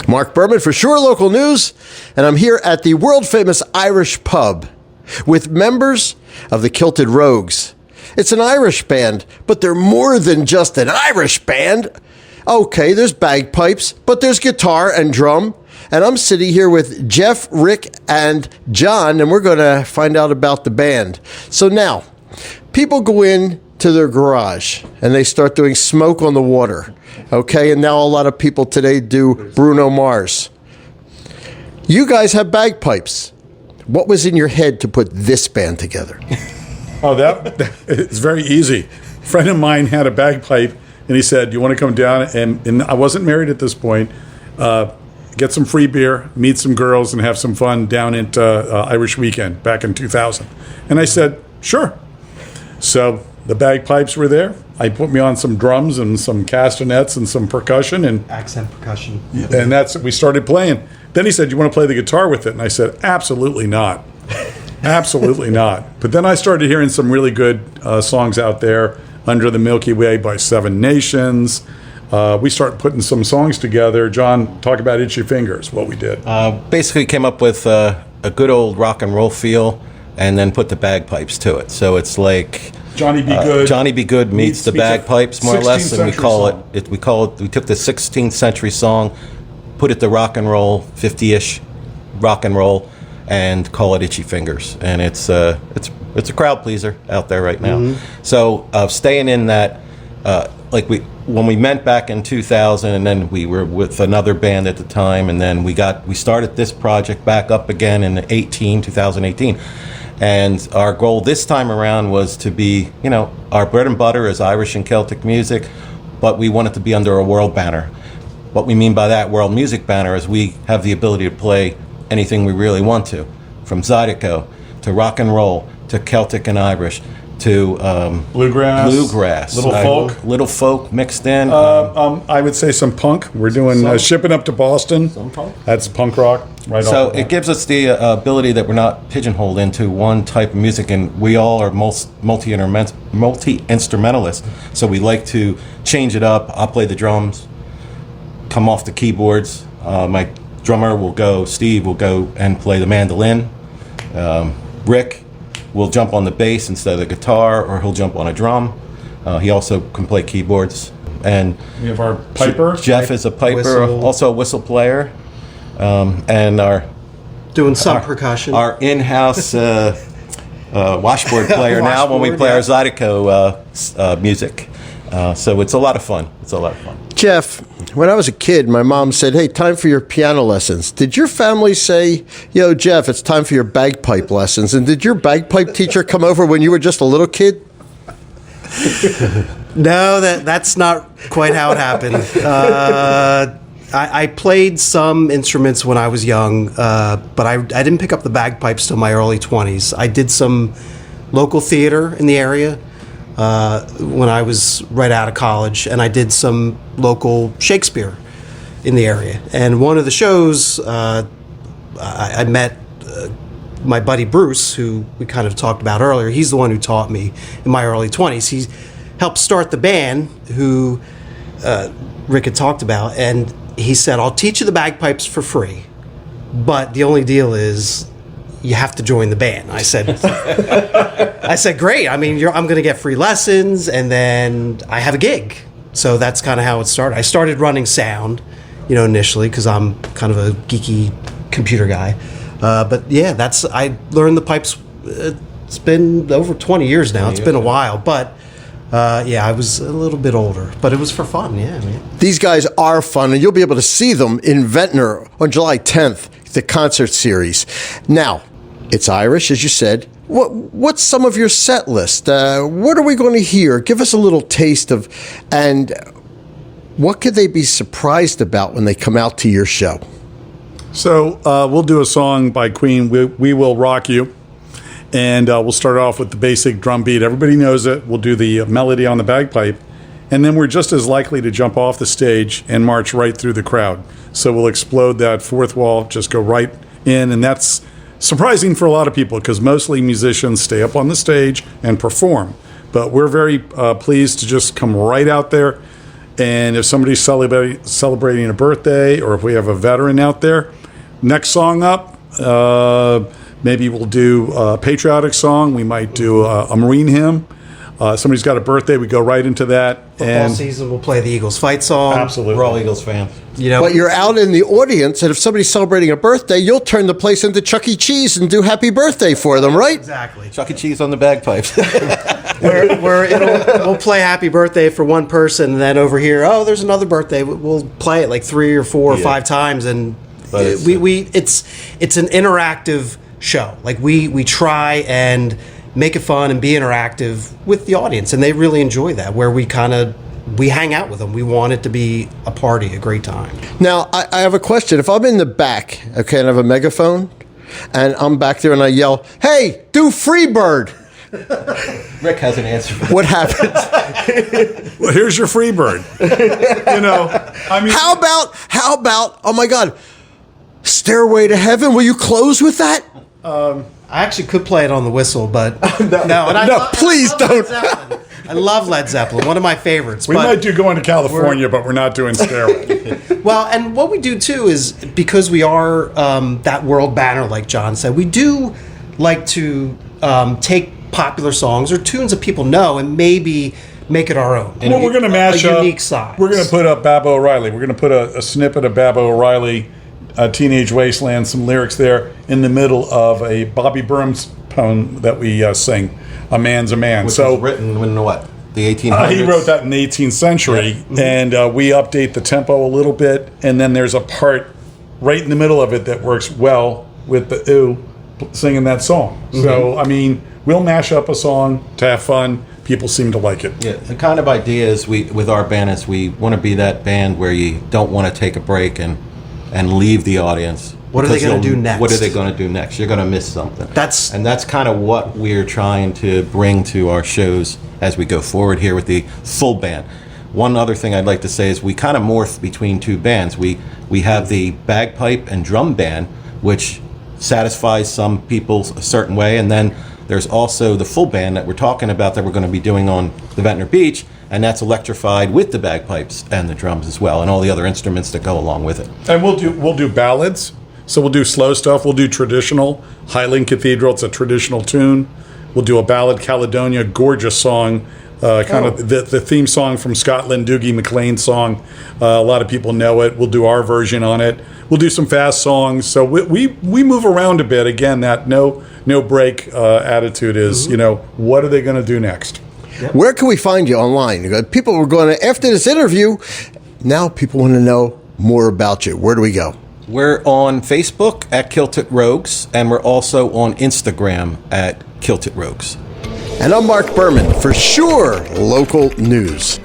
Mark Berman for Sure Local News, and I'm here at the world-famous Irish pub with members of the Kilted Rogues. It's an Irish band, but they're more than just an Irish band. Okay, there's bagpipes, but there's guitar and drum, and I'm sitting here with Jeff, Rick, and John, and we're going to find out about the band. So now, people go in to their garage, and they start doing Smoke on the Water. Okay, and now a lot of people today do Bruno Mars. You guys have bagpipes. What was in your head to put this band together? Oh, that it's very easy. A friend of mine had a bagpipe, and he said, "You want to come down?" And I wasn't married at this point. Get some free beer, meet some girls, and have some fun down at Irish Weekend back in 2000. And I said, "Sure." So the bagpipes were there. I put me on some drums and some castanets and some percussion and accent percussion. And we started playing. Then he said, "You want to play the guitar with it?" And I said, "Absolutely not. Absolutely not." But then I started hearing some really good songs out there. Under the Milky Way by Seven Nations. We started putting some songs together. John, talk about Itchy Fingers, what we did. Basically came up with a good old rock and roll feel and then put the bagpipes to it. So it's like Johnny B. Good. Johnny B. Good meets the bagpipes, more or less, and we took the 16th century song, put it to rock and roll, 50-ish rock and roll, and call it Itchy Fingers. And it's a crowd pleaser out there right now. Mm-hmm. So staying in that, when we met back in 2000, and then we were with another band at the time, and then we started this project back up again in 2018. And our goal this time around was to be, our bread and butter is Irish and Celtic music, but we want it to be under a world banner. What we mean by that world music banner is we have the ability to play anything we really want to, from Zydeco to rock and roll to Celtic and Irish to bluegrass, little folk mixed in. I would say some punk. We're doing Shipping Up to Boston. Some punk. That's punk rock, right? So it gives us the ability that we're not pigeonholed into one type of music, and we all are multi-instrumentalists. So we like to change it up. I'll play the drums, come off the keyboards. My drummer Steve will go and play the mandolin. Rick will jump on the bass instead of the guitar, or he'll jump on a drum. He also can play keyboards. And we have our piper. Jeff is a piper, also a whistle player. And doing some percussion. Our in-house washboard player now when we play our Zydeco music. So it's a lot of fun. Jeff, when I was a kid, my mom said, "Hey, time for your piano lessons." Did your family say, "Yo, Jeff, it's time for your bagpipe lessons"? And did your bagpipe teacher come over when you were just a little kid? No, that's not quite how it happened. I played some instruments when I was young, but I didn't pick up the bagpipes till my early 20s. I did some local theater in the area when I was right out of college, and I did some local Shakespeare in the area. And one of the shows, I met my buddy Bruce, who we kind of talked about earlier. He's the one who taught me in my early 20s. He helped start the band who Rick had talked about, and he said, "I'll teach you the bagpipes for free, but the only deal is you have to join the band." I said, "Great. I mean, I'm going to get free lessons, and then I have a gig." So that's kind of how it started. I started running sound, initially, because I'm kind of a geeky computer guy. But yeah, I learned the pipes. It's been over 20 years now. It's been a while, but I was a little bit older, but it was for fun. Yeah, man. These guys are fun, and you'll be able to see them in Ventnor on July 10th, the concert series. Now, it's Irish, as you said. What's some of your set list? What are we going to hear? Give us a little taste of, and what could they be surprised about when they come out to your show? So we'll do a song by Queen, We Will Rock You. And we'll start off with the basic drum beat. Everybody knows it. We'll do the melody on the bagpipe. And then we're just as likely to jump off the stage and march right through the crowd. So we'll explode that fourth wall, just go right in. And that's surprising for a lot of people because mostly musicians stay up on the stage and perform. But we're very pleased to just come right out there And if somebody's celebrating a birthday, or if we have a veteran out there, next song up, maybe we'll do a patriotic song. We might do a Marine hymn. Somebody's got a birthday, we go right into that. Football season, we'll play the Eagles fight song. Absolutely. We're all Eagles fans. You know, But you're out in the audience, and if somebody's celebrating a birthday, you'll turn the place into Chuck E. Cheese and do happy birthday for them, right? exactly. Chuck E. Cheese on the bagpipes. We'll play happy birthday for one person, and then over here, oh, there's another birthday. We'll play it like 3 or 4 or 5 times, and But it's an interactive show. Like we try and make it fun and be interactive with the audience, and they really enjoy that. Where we hang out with them. We want it to be a party, a great time. Now, I have a question. If I'm in the back, okay, and I have a megaphone, and I'm back there and I yell, "Hey, do Freebird!" Rick has an answer for that. What happens? Well, here's your Freebird. I mean, How about, oh my God, Stairway to Heaven? Will you close with that? I actually could play it on the whistle, but no. And Please don't. I love Led Zeppelin, one of my favorites. we might do Going to California, but we're not doing Stairway. Well, and what we do too is, because we are that world banner, like John said, we do like to take popular songs or tunes that people know and maybe make it our own. Well, we're going to mash a up. unique size. We're going to put up Babbo O'Reilly. We're going to put a snippet of Babbo O'Reilly, Teenage Wasteland, some lyrics there in the middle of a Bobby Burns poem that we sing, "A Man's a Man." Which So was written in what? The 1800s? he wrote that in the 18th century, and we update the tempo a little bit, and then there's a part right in the middle of it that works well with the ooh singing that song. So, I mean, we'll mash up a song to have fun. People seem to like it. Yeah, the kind of idea is with our band is we want to be that band where you don't want to take a break and leave the audience. What are they because gonna you'll- do next? What are they going to do next? You're going to miss something. That's kind of what we're trying to bring to our shows as we go forward here with the full band. One other thing I'd like to say is we kind of morph between two bands. We have the bagpipe and drum band, which satisfies some people a certain way, and then there's also the full band that we're talking about that we're going to be doing on the Ventnor Beach, and that's electrified with the bagpipes and the drums as well, and all the other instruments that go along with it. And we'll do ballads. So we'll do slow stuff. We'll do traditional. Highland Cathedral, it's a traditional tune. We'll do a ballad, Caledonia, gorgeous song. Kind of the theme song from Scotland, Doogie McLean's song. A lot of people know it. We'll do our version on it. We'll do some fast songs. So we move around a bit. Again, that no break attitude is, what are they going to do next? Where can we find you online? People were going to, after this interview, now people want to know more about you. Where do we go? We're on Facebook at Kilted Rogues, and we're also on Instagram at Kilted Rogues. And I'm Mark Berman for Sure Local News.